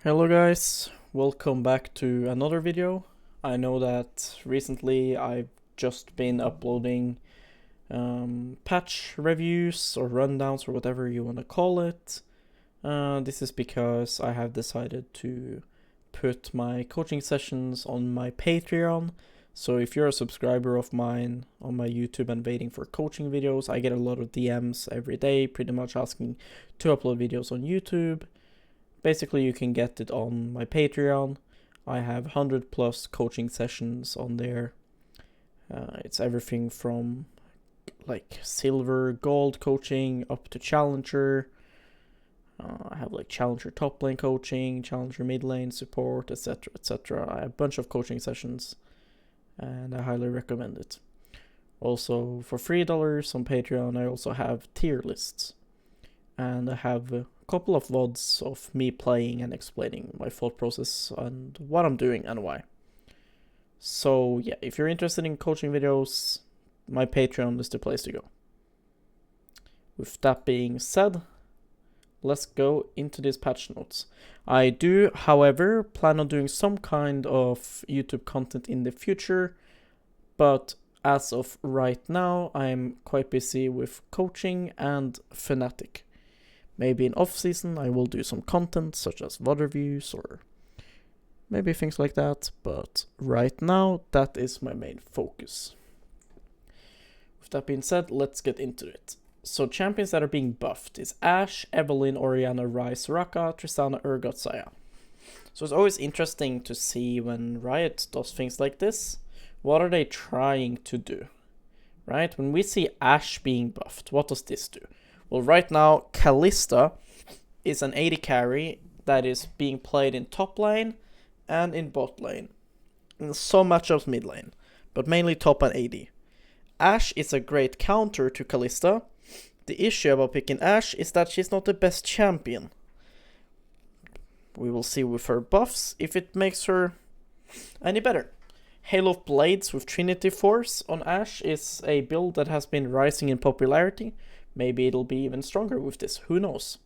Hello guys, welcome back to another video. I know that recently I've just been uploading patch reviews or rundowns or whatever you want to call it. This is because I have decided to put my coaching sessions on my Patreon. So if you're a subscriber of mine on my YouTube and waiting for coaching videos, I get a lot of DMs every day pretty much asking to upload videos on YouTube. Basically, you can get it on my Patreon. I have 100 plus coaching sessions on there. It's everything from like silver, gold coaching up to challenger. I have like challenger top lane coaching, challenger mid lane support, etc. etc. I have a bunch of coaching sessions and I highly recommend it. Also, for $3 on Patreon, I also have tier lists. And I have a couple of VODs of me playing and explaining my thought process and what I'm doing and why. So yeah, if you're interested in coaching videos, my Patreon is the place to go. With that being said, let's go into these patch notes. I do, however, plan on doing some kind of YouTube content in the future, but as of right now, I'm quite busy with coaching and Fnatic. Maybe in off-season I will do some content such as VOD reviews or maybe things like that, but right now that is my main focus. With that being said, let's get into it. So champions that are being buffed is Ashe, Evelynn, Orianna, Ryze, Soraka, Tristana, Urgot, Saya. So it's always interesting to see when Riot does things like this, what are they trying to do, right? When we see Ashe being buffed, what does this do? Well, right now, Kalista is an AD carry that is being played in top lane and in bot lane. And some matchups mid lane, but mainly top and AD. Ashe is a great counter to Kalista. The issue about picking Ashe is that she's not the best champion. We will see with her buffs if it makes her any better. Hail of Blades with Trinity Force on Ashe is a build that has been rising in popularity. Maybe it'll be even stronger with this, who knows.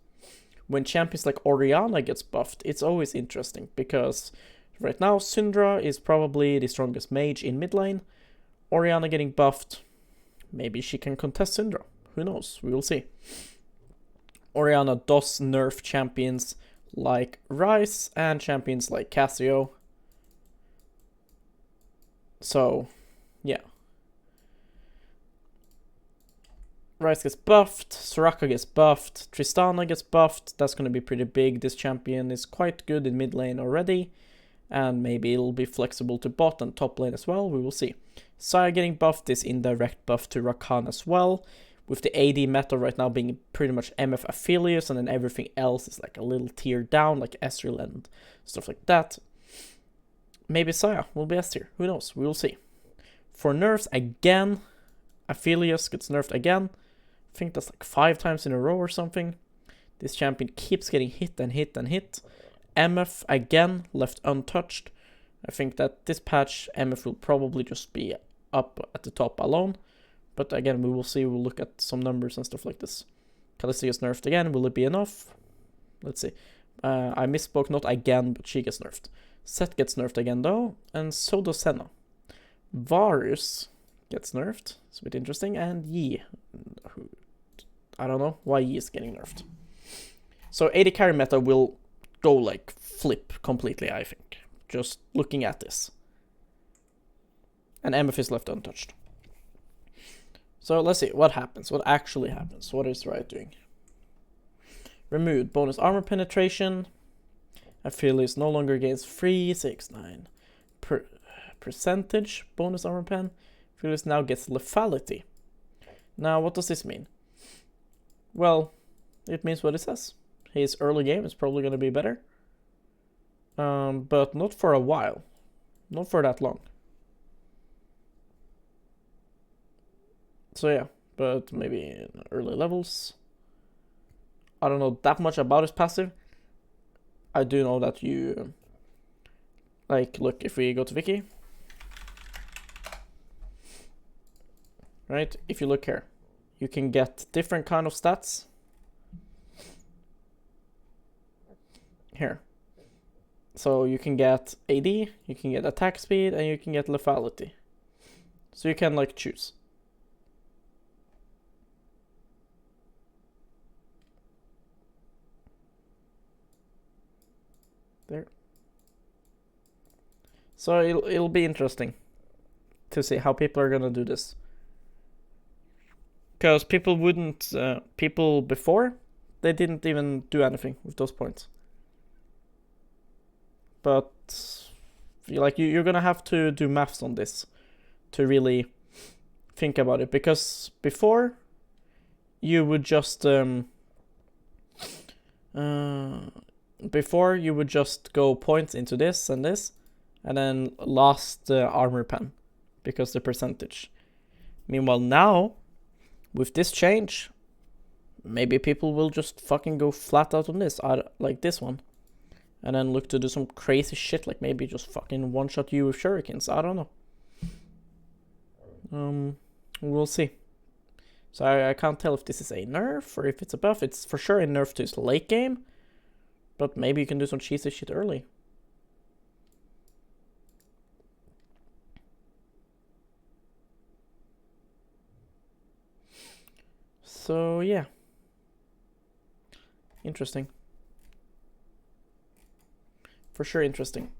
When champions like Orianna gets buffed, it's always interesting, because right now Syndra is probably the strongest mage in mid lane. Orianna getting buffed, maybe she can contest Syndra, who knows, we will see. Orianna does nerf champions like Ryze and champions like Cassio. So, yeah. Ryze gets buffed, Soraka gets buffed, Tristana gets buffed. That's going to be pretty big. This champion is quite good in mid lane already, and maybe it'll be flexible to bot and top lane as well. We will see. Saya getting buffed is indirect buff to Rakan as well, with the AD meta right now being pretty much MF Aphelios, and then everything else is like a little tier down, like Ezreal and stuff like that. Maybe Saya will be S tier. Who knows? We will see. For nerfs, again, Aphelios gets nerfed again. I think that's like 5 times in a row or something. This champion keeps getting hit and hit and hit. MF again left untouched. I think that this patch MF will probably just be up at the top alone. But again, we will see. We'll look at some numbers and stuff like this. Kalista gets nerfed again. Will it be enough? Let's see. I misspoke, not again, but she gets nerfed. Sett gets nerfed again though, and so does Senna. Varus gets nerfed. It's a bit interesting. And Yi. I don't know why Yi is getting nerfed. So AD carry meta will go like flip completely, I think. Just looking at this. And MF is left untouched. So let's see what happens. What actually happens. What is Riot doing? Removed bonus armor penetration. Aphelios no longer gains 369 percentage bonus armor pen. Aphelios now gets lethality. Now, what does this mean? Well, it means what it says. His early game is probably going to be better. But not for a while. Not for that long. So yeah, but maybe in early levels. I don't know that much about his passive. I do know that you... Like, look, if we go to Wiki. Right, if you look here. You can get different kind of stats. Here. So you can get AD, you can get attack speed, and you can get lethality. So you can like choose. There. So it'll be interesting to see how people are gonna do this. Because people wouldn't, people before, they didn't even do anything with those points. But like you're gonna have to do maths on this to really think about it, because before you would just go points into this, and then lost the armor pen because the percentage. Meanwhile now, with this change, maybe people will just fucking go flat out on this, like this one, and then look to do some crazy shit, like maybe just fucking one-shot you with shurikens. I don't know. We'll see. So I can't tell if this is a nerf or if it's a buff. It's for sure a nerf to his late game, but maybe you can do some cheesy shit early. So yeah, interesting. For sure interesting.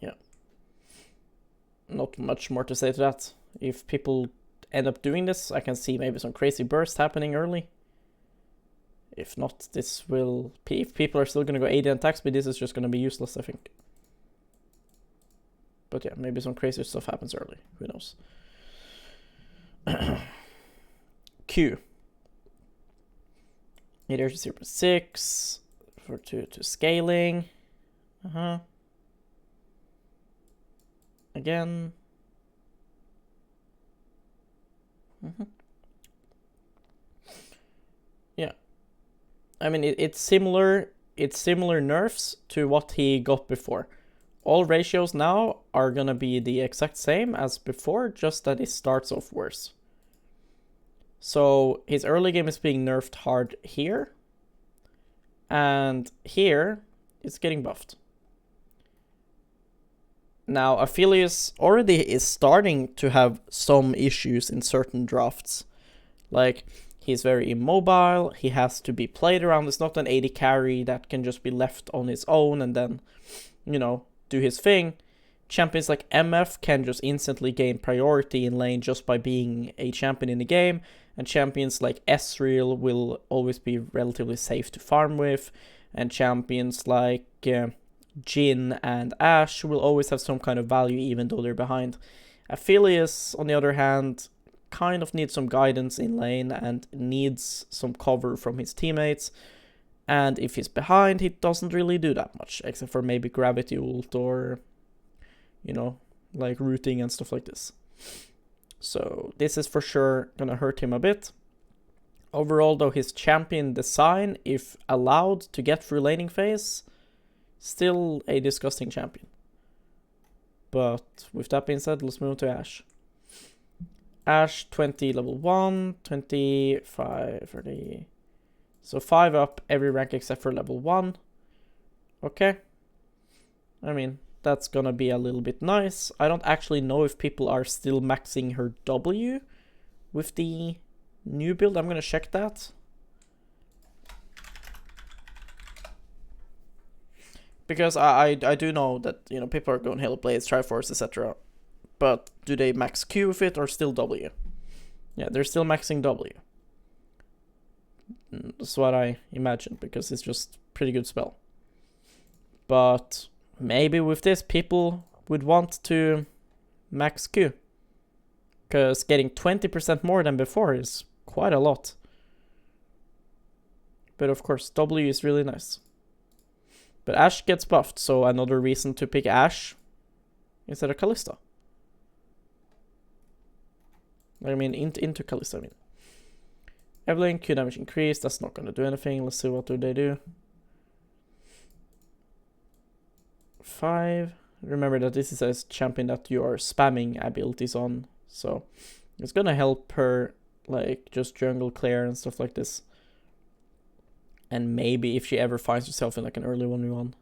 Yeah. Not much more to say to that. If people end up doing this, I can see maybe some crazy burst happening early. If not, this will... If people are still going to go AD and attack speed, this is just going to be useless, I think. But yeah, maybe some crazy stuff happens early. Who knows? Q. Meter to 0.6 for to scaling. Again. Yeah. I mean, it's similar. It's similar nerfs to what he got before. All ratios now are gonna be the exact same as before, just that it starts off worse. So his early game is being nerfed hard here, and here it's getting buffed. Now Aphelios already is starting to have some issues in certain drafts. Like, he's very immobile, he has to be played around. It's not an AD carry that can just be left on his own and then, you know, do his thing. Champions like MF can just instantly gain priority in lane just by being a champion in the game, and champions like Ezreal will always be relatively safe to farm with, and champions like Jhin and Ashe will always have some kind of value even though they're behind. Aphelios, on the other hand, kind of needs some guidance in lane and needs some cover from his teammates. And if he's behind, he doesn't really do that much, except for maybe gravity ult or, you know, like rooting and stuff like this. So this is for sure gonna hurt him a bit. Overall, though, his champion design, if allowed to get through laning phase, still a disgusting champion. But with that being said, let's move on to Ashe. Ashe 20 level 1, 25, 30... So 5 up every rank except for level 1. Okay. I mean, that's gonna be a little bit nice. I don't actually know if people are still maxing her W with the new build. I'm gonna check that. Because I do know that, you know, people are going Halo Blades, Triforce, etc. But do they max Q with it or still W? Yeah, they're still maxing W. That's what I imagine, because it's just pretty good spell. But maybe with this, people would want to max Q. Because getting 20% more than before is quite a lot. But of course, W is really nice. But Ashe gets buffed, so another reason to pick Ashe instead of Kalista. I mean, into Kalista, I mean. Evelynn, Q damage increased, that's not going to do anything. Let's see what do they do. 5. Remember that this is a champion that you are spamming abilities on, so it's going to help her, like, just jungle clear and stuff like this. And maybe if she ever finds herself in like an early 1v1.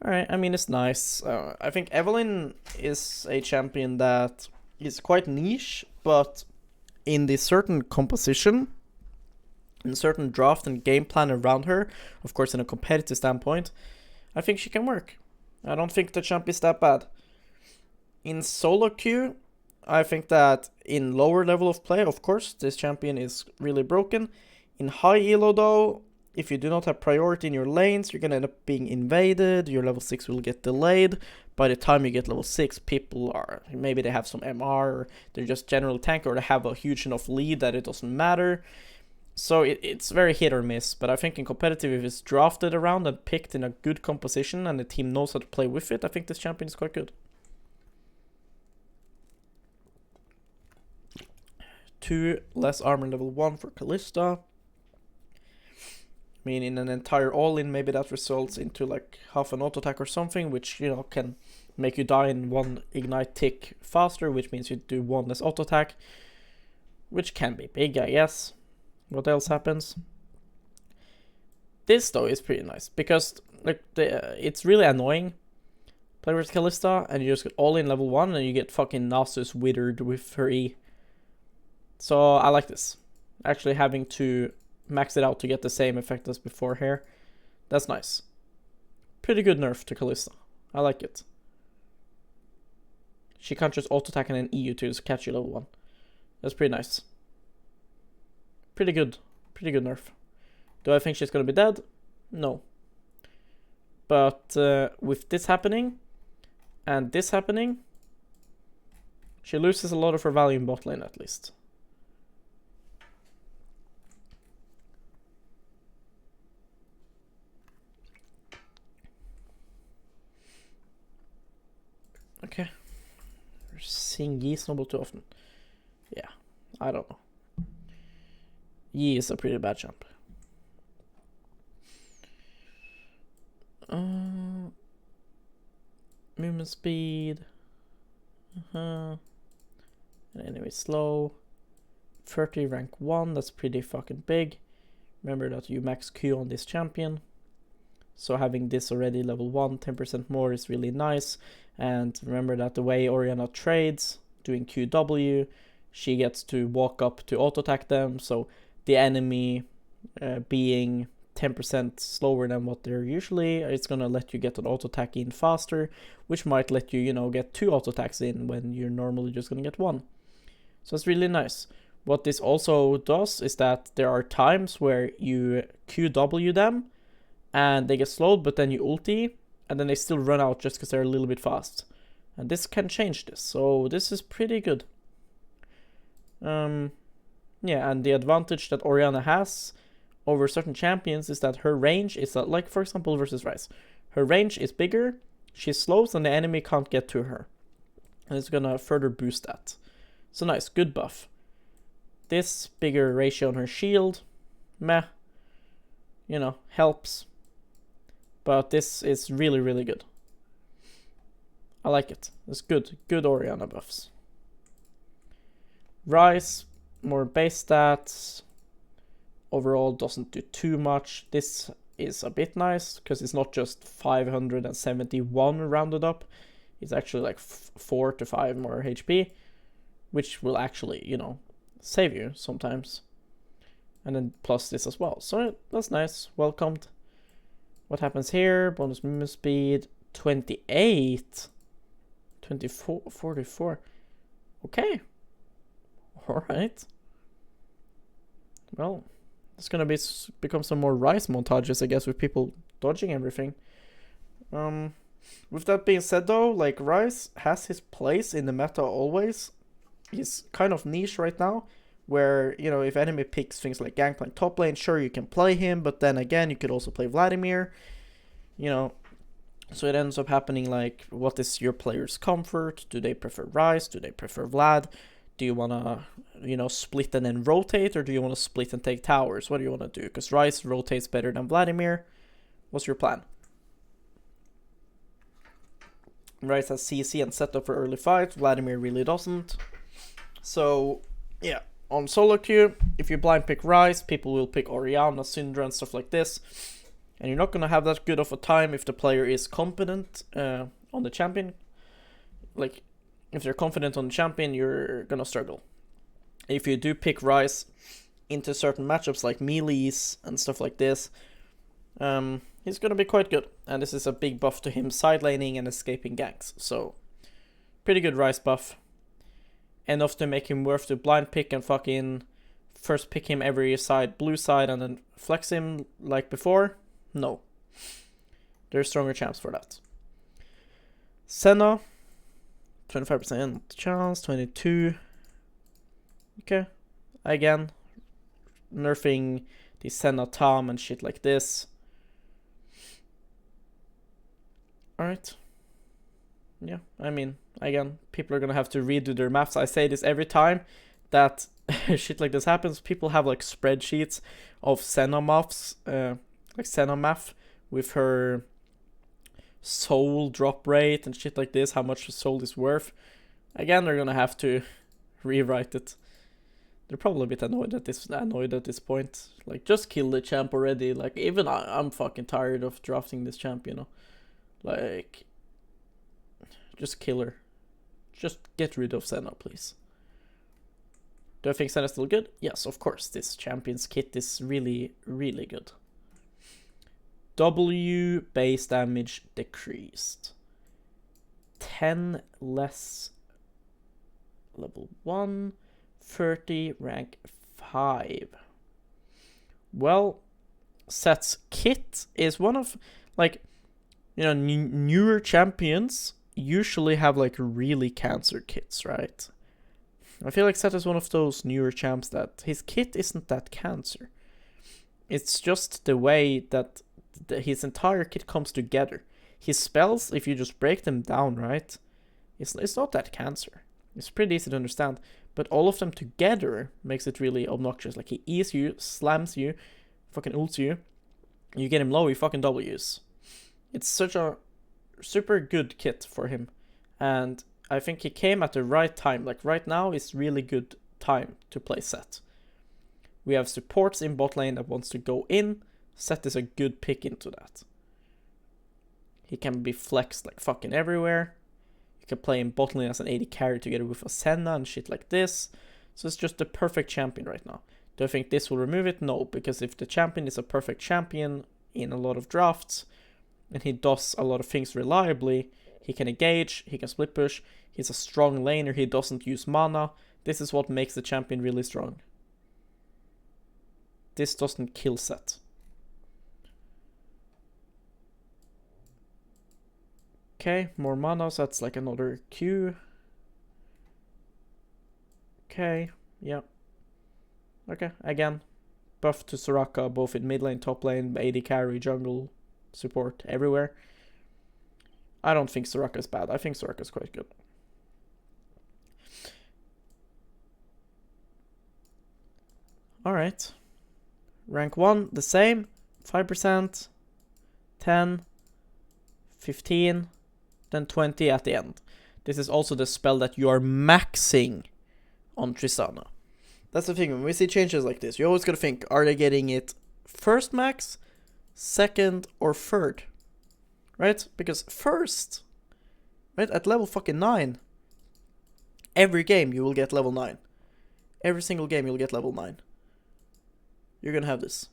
Alright, I mean, it's nice. I think Evelynn is a champion that is quite niche, but in the certain composition, in certain draft and game plan around her, of course in a competitive standpoint, I think she can work. I don't think the champ is that bad. In solo queue, I think that in lower level of play, of course, this champion is really broken. In high elo though, if you do not have priority in your lanes, you're gonna end up being invaded, your level 6 will get delayed. By the time you get level 6, people are, maybe they have some MR, or they're just general tank, or they have a huge enough lead that it doesn't matter. So it's very hit or miss, but I think in competitive, if it's drafted around and picked in a good composition and the team knows how to play with it, I think this champion is quite good. 2 less armor level 1 for Kalista. I mean, in an entire all-in, maybe that results into like half an auto attack or something, which, you know, can make you die in 1 ignite tick faster, which means you do 1 less auto attack, which can be big, I guess. What else happens? This though is pretty nice because like it's really annoying. Play with Kalista and you just get all in level 1 and you get fucking Nasus withered with her E. So I like this. Actually having to max it out to get the same effect as before here. That's nice. Pretty good nerf to Kalista. I like it. She can't just auto attack and then E you to catch you level 1. That's pretty nice. Pretty good nerf. Do I think she's gonna be dead? No. But with this happening and this happening, she loses a lot of her value in bot lane at least. Okay. We're seeing Yi snowball too often. Yeah, I don't know. Yi is a pretty bad champ. Movement speed. And anyway, slow. 30 rank 1, that's pretty fucking big. Remember that you max Q on this champion. So having this already level 1, 10% more is really nice. And remember that the way Orianna trades, doing QW, she gets to walk up to auto attack them. So the enemy being 10% slower than what they're usually, it's gonna let you get an auto attack in faster, which might let you, you know, get 2 auto attacks in when you're normally just gonna get 1. So it's really nice. What this also does is that there are times where you QW them and they get slowed, but then you ulti and then they still run out just because they're a little bit fast. And this can change this, so this is pretty good. Yeah, and the advantage that Orianna has over certain champions is that her range is, like for example versus Ryze, her range is bigger, she slows and the enemy can't get to her. And it's gonna further boost that. So nice, good buff. This bigger ratio on her shield, meh, you know, helps. But this is really, really good. I like it. It's good. Good Orianna buffs. Ryze, more base stats. Overall doesn't do too much. This is a bit nice because it's not just 571 rounded up. It's actually like 4 to 5 more HP, which will actually, you know, save you sometimes. And then plus this as well. So that's nice. Welcomed. What happens here? Bonus movement speed 28. 24, 44. Okay. Alright. Well, it's gonna become some more Ryze montages, I guess, with people dodging everything. With that being said though, like Ryze has his place in the meta always. He's kind of niche right now, where, you know, if enemy picks things like Gangplank top lane, sure you can play him, but then again you could also play Vladimir, you know. So it ends up happening like, what is your player's comfort? Do they prefer Ryze? Do they prefer Vlad? Do you want to, you know, split and then rotate, or do you want to split and take towers? What do you want to do? Because Ryze rotates better than Vladimir. What's your plan? Ryze has CC and setup for early fights. Vladimir really doesn't. So, yeah. on solo queue, if you blind pick Ryze, people will pick Orianna, Syndra, and stuff like this. And you're not going to have that good of a time if the player is competent on the champion. Like, if they're confident on the champion, you're going to struggle. If you do pick Ryze into certain matchups like melees and stuff like this, he's going to be quite good. And this is a big buff to him side laning and escaping ganks. So, pretty good Ryze buff. Enough to make him worth to blind pick and fucking first pick him every side, blue side, and then flex him like before. No. There's stronger champs for that. Senna, 25% chance, 22. Okay. Again, nerfing the Senna Tom and shit like this. Alright. Yeah, I mean, again, people are gonna have to redo their maths. I say this every time that shit like this happens. People have like spreadsheets of Senna maths, like Senna math with her soul drop rate and shit like this, how much the soul is worth. Again, they're gonna have to rewrite it. They're probably a bit annoyed at this point. Like, just kill the champ already. Like, even I'm fucking tired of drafting this champ, you know. Like, just kill her. Just get rid of Senna, please. Do I think Senna's still good? Yes, of course. This champion's kit is really, really good. W base damage decreased. 10 less level 1. 30 rank 5. Well, Sett's kit is one of, like, you know, newer champions usually have like really cancer kits, right? I feel like Sett is one of those newer champs that his kit isn't that cancer. It's just the way that his entire kit comes together. His spells, if you just break them down, right, it's not that cancer. It's pretty easy to understand. But all of them together makes it really obnoxious. Like, he E's you, slams you, fucking ults you. You get him low, he fucking W's. It's such a super good kit for him. And I think he came at the right time. Like, right now is really good time to play Sett. We have supports in bot lane that wants to go in. Sett is a good pick into that. He can be flexed like fucking everywhere. You can play in bot lane as an AD carry together with a Senna and shit like this. So it's just the perfect champion right now. Do I think this will remove it? No, because if the champion is a perfect champion in a lot of drafts, and he does a lot of things reliably, he can engage, he can split push, he's a strong laner, he doesn't use mana. This is what makes the champion really strong. This doesn't kill Sett. Okay, more mana, so that's like another Q. Okay, yeah. Okay, again, buff to Soraka, both in mid lane, top lane, AD carry, jungle, support, everywhere. I don't think Soraka is bad. I think Soraka is quite good. Alright. Rank 1, the same. 5%, 10, 15, then 20 at the end. This is also the spell that you are maxing on Tristana. That's the thing, when we see changes like this, you always gotta think, are they getting it first max, second, or third? Right? Because first, right, at level fucking 9, every game you will get level 9. Every single game you'll get level 9. You're gonna have this.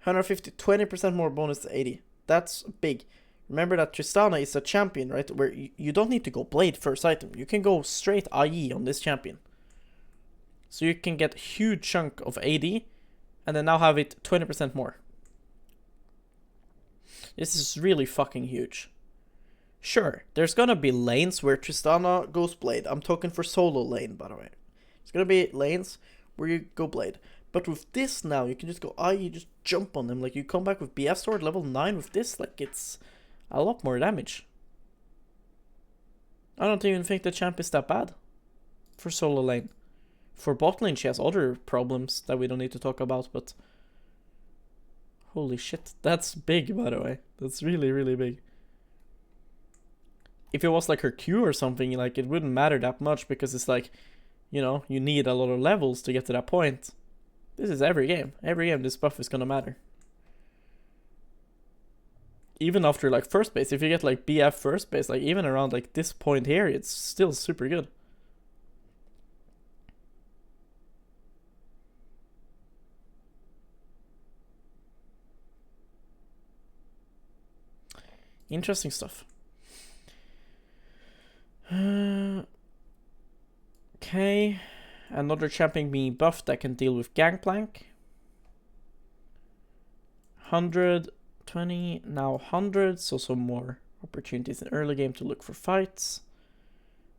150, 20% more bonus to 80. That's big. Remember that Tristana is a champion, right? Where you don't need to go Blade first item. You can go straight IE on this champion. So you can get a huge chunk of AD, and then now have it 20% more. This is really fucking huge. Sure, there's gonna be lanes where Tristana goes Blade. I'm talking for solo lane, by the way. There's gonna be lanes where you go Blade. But with this now, you can just go IE, just jump on them. Like, you come back with BF Sword level 9 with this. Like, it's a lot more damage. I don't even think the champ is that bad for solo lane. For bot lane, she has other problems that we don't need to talk about, but holy shit, that's big, by the way. That's really, really big. If it was like her Q or something, like, it wouldn't matter that much, because it's like, you know, you need a lot of levels to get to that point. This is every game. Every game this buff is gonna matter. Even after like first base, if you get like BF first base, like even around like this point here, it's still super good. Interesting stuff. Okay, another champion being buffed that can deal with Gangplank. 120, now 100, so some more opportunities in early game to look for fights.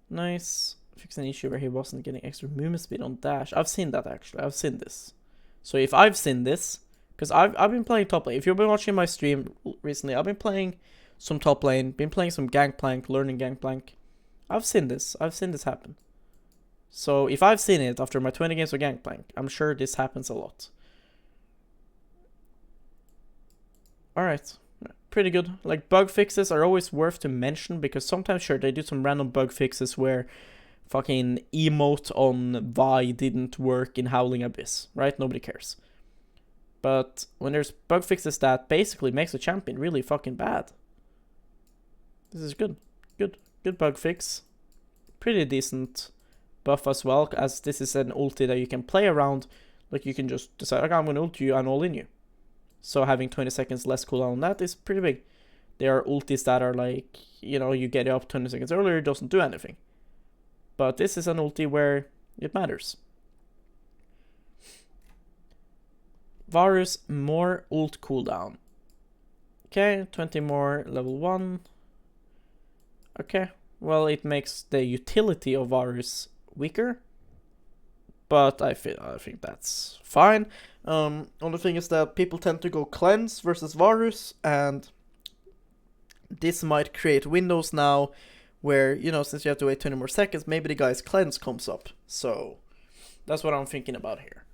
Nice. Fix an issue where he wasn't getting extra movement speed on dash. I've seen that actually. I've seen this. So if I've seen this, because I've been playing top lane. If you've been watching my stream recently, I've been playing some top lane, been playing some Gangplank, learning Gangplank. I've seen this. I've seen this happen. So if I've seen it after my 20 games of Gangplank, I'm sure this happens a lot. Alright, pretty good. Like, bug fixes are always worth to mention, because sometimes, sure, they do some random bug fixes where fucking emote on Vi didn't work in Howling Abyss, right? Nobody cares. But when there's bug fixes that basically makes a champion really fucking bad, this is good. Good bug fix. Pretty decent buff as well, as this is an ulti that you can play around. Like, you can just decide, okay, I'm gonna ult you and all in you. So having 20 seconds less cooldown on that is pretty big. There are ultis that are like, you know, you get it up 20 seconds earlier, it doesn't do anything. But this is an ulti where it matters. Varus, more ult cooldown. Okay, 20 more level 1. Okay, well, it makes the utility of Varus weaker, but I think that's fine. Only thing is that people tend to go cleanse versus Varus, and this might create windows now where, you know, since you have to wait 20 more seconds, maybe the guy's cleanse comes up. So that's what I'm thinking about here.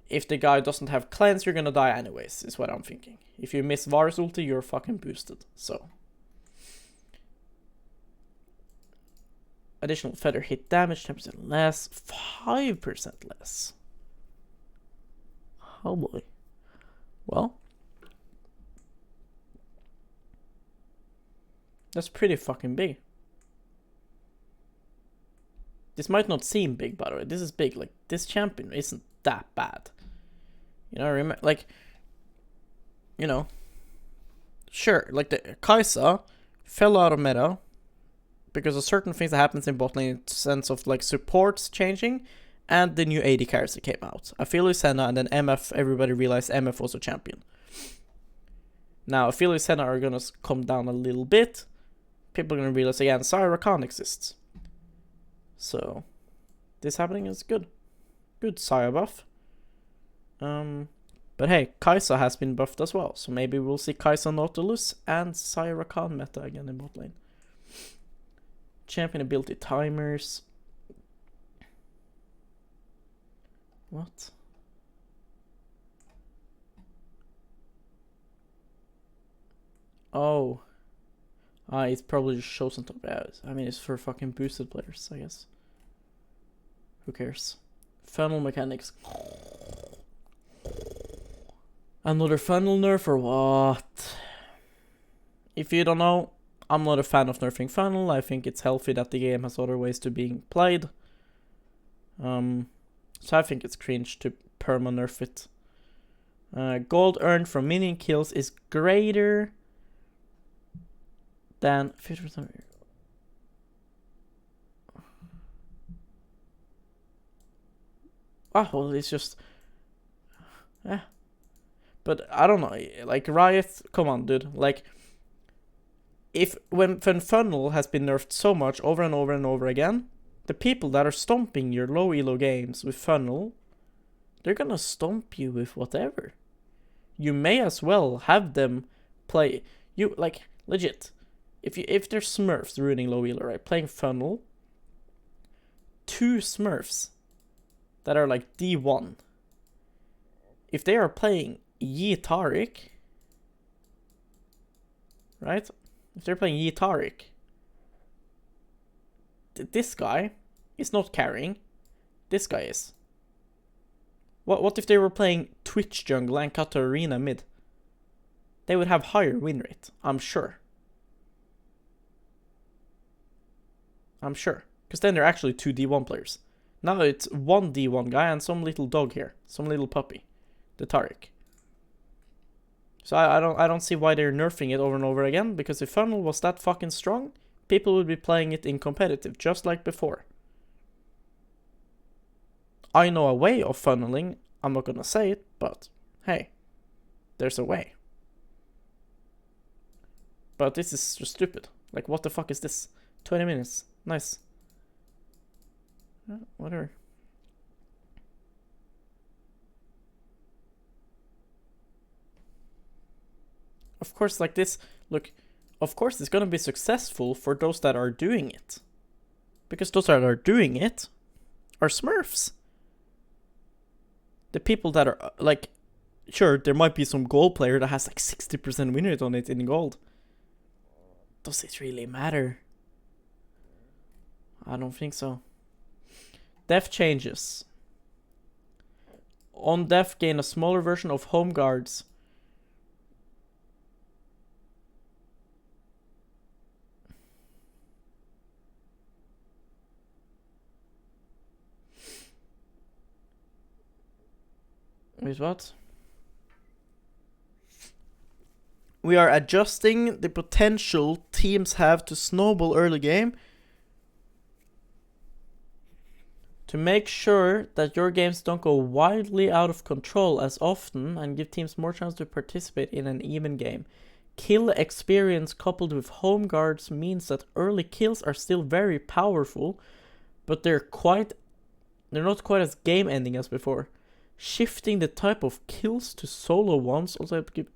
If the guy doesn't have cleanse, you're gonna die anyways, is what I'm thinking. If you miss Varus ulti, you're fucking boosted. So additional feather hit damage, 10% less, 5% less. Oh boy. Well, that's pretty fucking big. This might not seem big, by the way. This is big. Like, this champion isn't that bad. You know, remember, like, you know, sure, like the Kalista fell out of meta because of certain things that happens in bot lane in sense of like supports changing and the new AD carries that came out. Aphelios, Senna, and then MF, everybody realized MF was a champion. Now, Aphelios, Senna are gonna come down a little bit. People are gonna realize again, Soraka exists. So, this happening is good. Good Saya buff. But hey, Kalista has been buffed as well, so maybe we'll see Kalista Nautilus and Soraka meta again in bot lane. Champion ability timers. What? Oh. It probably just shows on top. Yeah, I mean, it's for fucking boosted players, I guess. Who cares? Funnel mechanics. Another funnel nerf or what? If you don't know, I'm not a fan of nerfing funnel. I think it's healthy that the game has other ways to being played. So I think it's cringe to perma nerf it. Gold earned from minion kills is greater than 50%. Ah, well, it's just, yeah. But I don't know, like Riot, come on, dude. Like, when funnel has been nerfed so much over and over and over again, the people that are stomping your low elo games with funnel, they're gonna stomp you with whatever. You may as well have them play you, like, legit. If there's Smurfs ruining low elo, right, playing funnel, 2 Smurfs that are like D1, if they are playing Yi Taric, right? If they're playing Yi Taric, this guy is not carrying. this guy is. What if they were playing Twitch jungle and Katarina mid? They would have higher win rate, I'm sure. I'm sure. Because then they're actually 2 D1 players. Now it's 1 D1 guy and some little dog here. Some little puppy. The Taric. So I don't see why they're nerfing it over and over again. Because if funnel was that fucking strong, people would be playing it in competitive, just like before. I know a way of funneling. I'm not gonna say it, but hey, there's a way. But this is just stupid. Like, what the fuck is this? 20 minutes. Nice. Whatever. Of course, like this, look, of course it's gonna be successful for those that are doing it. Because those that are doing it are smurfs. The people that are, like, sure, there might be some gold player that has like 60% win rate on it in gold. Does it really matter? I don't think so. Def changes. On Def, gain a smaller version of home guards. Wait, what? We are adjusting the potential teams have to snowball early game to make sure that your games don't go wildly out of control as often and give teams more chance to participate in an even game. Kill experience coupled with home guards means that early kills are still very powerful, but they're not quite as game ending as before. Shifting the type of kills to solo ones also give.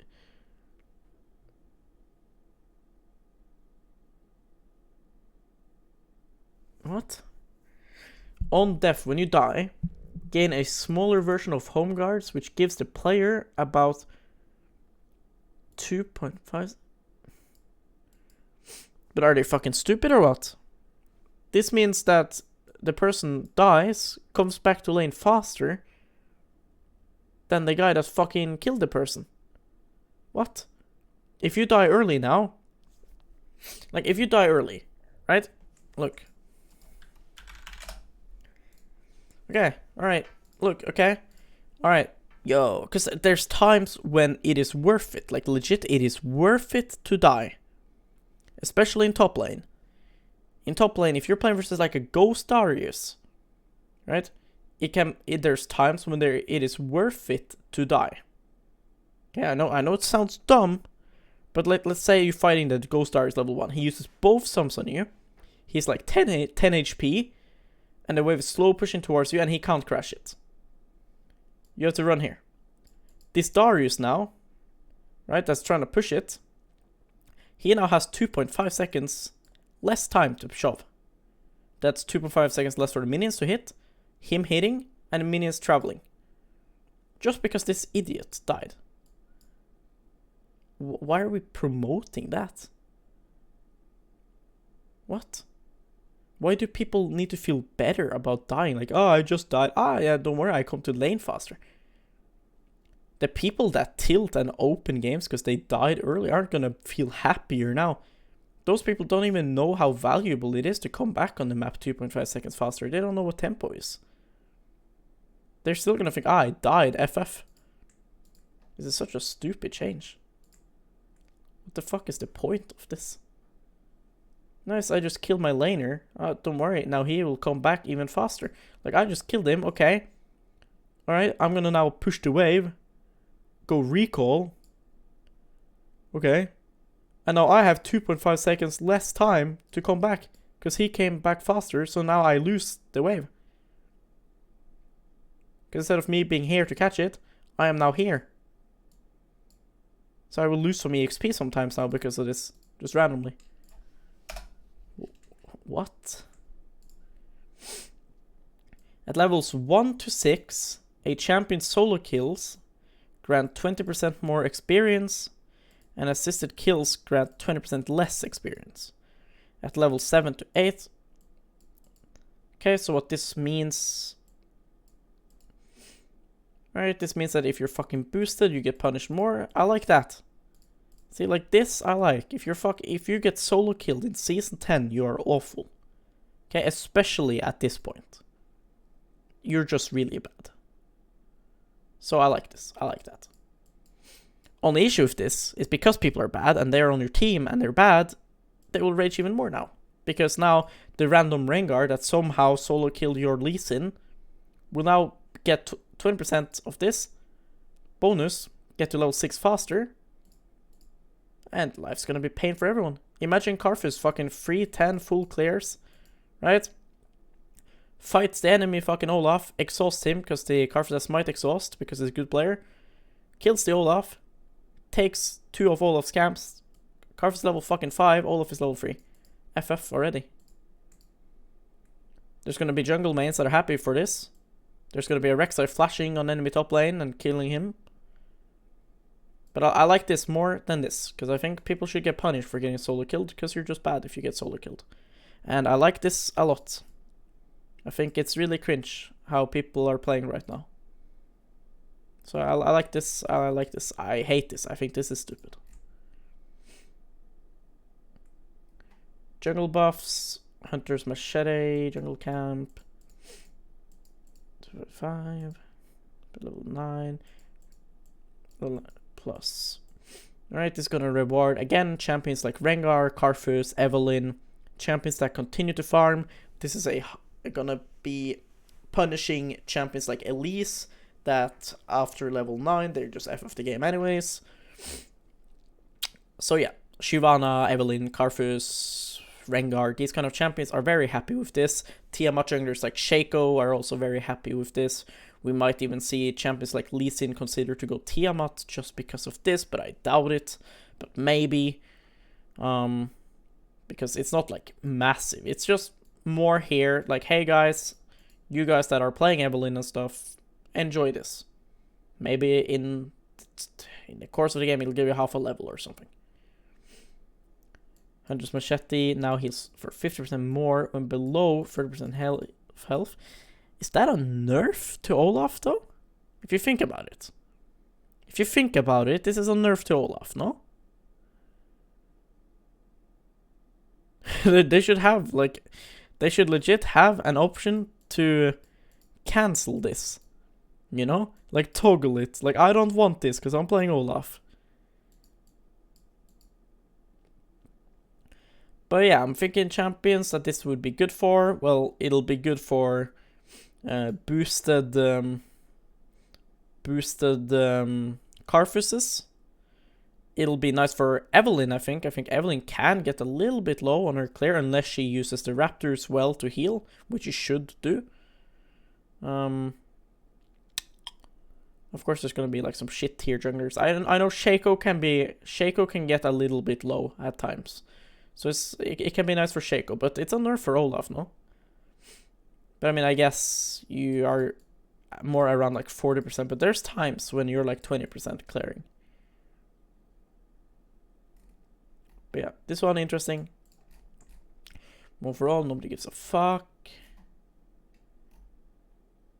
What? On Def, when you die, gain a smaller version of home guards, which gives the player about 2.5. But are they fucking stupid or what? This means that the person dies, comes back to lane faster than the guy that fucking killed the person. What? If you die early now, like if you die early, right? Look. Okay, alright. Look, okay. Alright. Yo, because there's times when it is worth it. Like, legit, it is worth it to die. Especially in top lane. In top lane, if you're playing versus like a Ghost Darius, right? There's times when it is worth it to die. Okay, I know it sounds dumb, but let's say you're fighting the Ghost Darius level 1. He uses both sums on you. He's like 10 HP. And the wave is slow pushing towards you and he can't crash it. You have to run here. This Darius now, right, that's trying to push it, he now has 2.5 seconds less time to shove. That's 2.5 seconds less for the minions to hit, him hitting, and the minions traveling. Just because this idiot died. Why are we promoting that? What? Why do people need to feel better about dying? Like, oh, I just died. Ah, yeah, don't worry, I come to lane faster. The people that tilt and open games because they died early aren't gonna feel happier now. Those people don't even know how valuable it is to come back on the map 2.5 seconds faster. They don't know what tempo is. They're still gonna think, ah, I died, FF. This is such a stupid change. What the fuck is the point of this? Nice, I just killed my laner. Don't worry, now he will come back even faster. Like, I just killed him, okay. Alright, I'm gonna now push the wave. Go recall. Okay. And now I have 2.5 seconds less time to come back. Because he came back faster, so now I lose the wave. Because instead of me being here to catch it, I am now here. So I will lose some EXP sometimes now because of this. Just randomly. What? At levels 1 to 6, a champion solo kills grant 20% more experience, and assisted kills grant 20% less experience. At level 7 to 8. Okay, so what this means Right, this means that if you're fucking boosted, you get punished more. I like that. See, like this, I like. If you get solo killed in Season 10, you are awful. Okay, especially at this point. You're just really bad. So I like this. I like that. Only issue with this is because people are bad and they're on your team and they're bad, they will rage even more now. Because now the random Rengar that somehow solo killed your Lee Sin will now get 20% of this bonus, get to level 6 faster, and life's gonna be pain for everyone. Imagine Karthus fucking 3-10 full clears, right? Fights the enemy fucking Olaf, exhausts him because the Karthus has Smite exhaust because he's a good player, kills the Olaf, takes 2 of Olaf's camps. Karthus level fucking 5, Olaf is level 3. FF already. There's gonna be jungle mains that are happy for this. There's gonna be a Rek'Sai flashing on enemy top lane and killing him. But I like this more than this, because I think people should get punished for getting solo killed, because you're just bad if you get solo killed. And I like this a lot. I think it's really cringe how people are playing right now. So I like this, I like this. I hate this, I think this is stupid. Jungle buffs, Hunter's Machete, Jungle Camp. 5, level 9, level 9 plus. Alright, this is gonna reward again champions like Rengar, Karthus, Evelynn, champions that continue to farm. This is gonna be punishing champions like Elise that after level 9 they're just FF the game anyways. So yeah, Shyvana, Evelynn, Karthus, Rengar, these kind of champions are very happy with this. Tiamat junglers like Shaco are also very happy with this. We might even see champions like Lee Sin consider to go Tiamat just because of this, but I doubt it. But maybe. Because it's not like massive. It's just more here. Like, hey guys, you guys that are playing Evelynn and stuff, enjoy this. Maybe in the course of the game it'll give you half a level or something. Hunter's Machete now heals for 50% more when below 30% health. Is that a nerf to Olaf though? If you think about it. If you think about it, this is a nerf to Olaf, no? They should have, like, they should legit have an option to cancel this. You know? Like, toggle it. Like, I don't want this because I'm playing Olaf. But yeah, I'm thinking champions that this would be good for. Well, it'll be good for boosted Karthuses. It'll be nice for Evelynn, I think. I think Evelynn can get a little bit low on her clear unless she uses the Raptors well to heal, which she should do. Of course, there's gonna be like some shit tier junglers. I know Shaco can get a little bit low at times. So it can be nice for Shaco, but it's a nerf for Olaf, no? But I mean, I guess you are more around like 40%, but there's times when you're like 20% clearing. But yeah, this one interesting. Overall, nobody gives a fuck.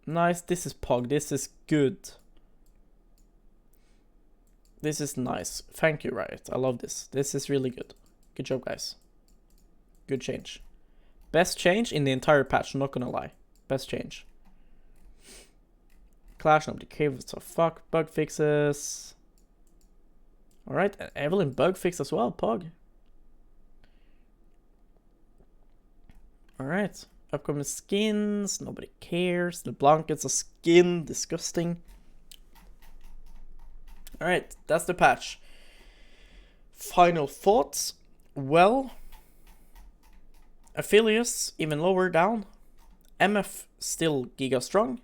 Nice, this is Pog, this is good. This is nice. Thank you, Riot. I love this. This is really good. Good job, guys. Good change. Best change in the entire patch, not gonna lie. Best change. Clash, nobody cares a fuck. Bug fixes. Alright, Evelynn bug fix as well, Pog. Alright, upcoming skins, nobody cares. The blanket's a skin, disgusting. Alright, that's the patch. Final thoughts. Well, Aphelios even lower down. MF still giga strong.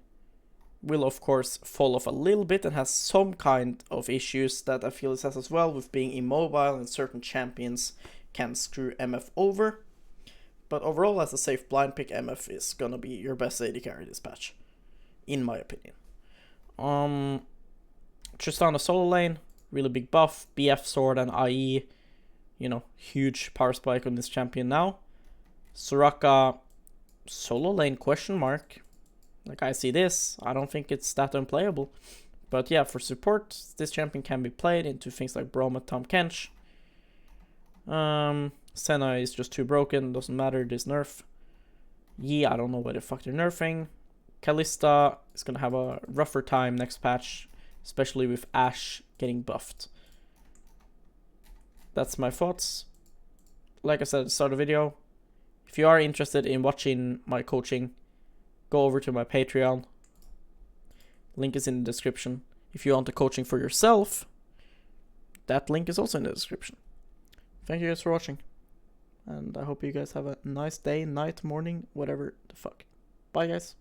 Will of course fall off a little bit and has some kind of issues that Aphelios has as well with being immobile and certain champions can screw MF over. But overall, as a safe blind pick, MF is gonna be your best AD carry this patch, in my opinion. Tristana solo lane, really big buff, BF sword and IE, you know, huge power spike on this champion now. Soraka solo lane question mark. Like, I see this, I don't think it's that unplayable. But yeah, for support, this champion can be played into things like Broma, Tahm Kench. Senna is just too broken, doesn't matter, this nerf. Yi, I don't know what the fuck they're nerfing. Kalista is gonna have a rougher time next patch, especially with Ashe getting buffed. That's my thoughts. Like I said at the start of the video, if you are interested in watching my coaching, go over to my Patreon. Link is in the description. If you want the coaching for yourself, that link is also in the description. Thank you guys for watching. And I hope you guys have a nice day, night, morning, whatever the fuck. Bye guys.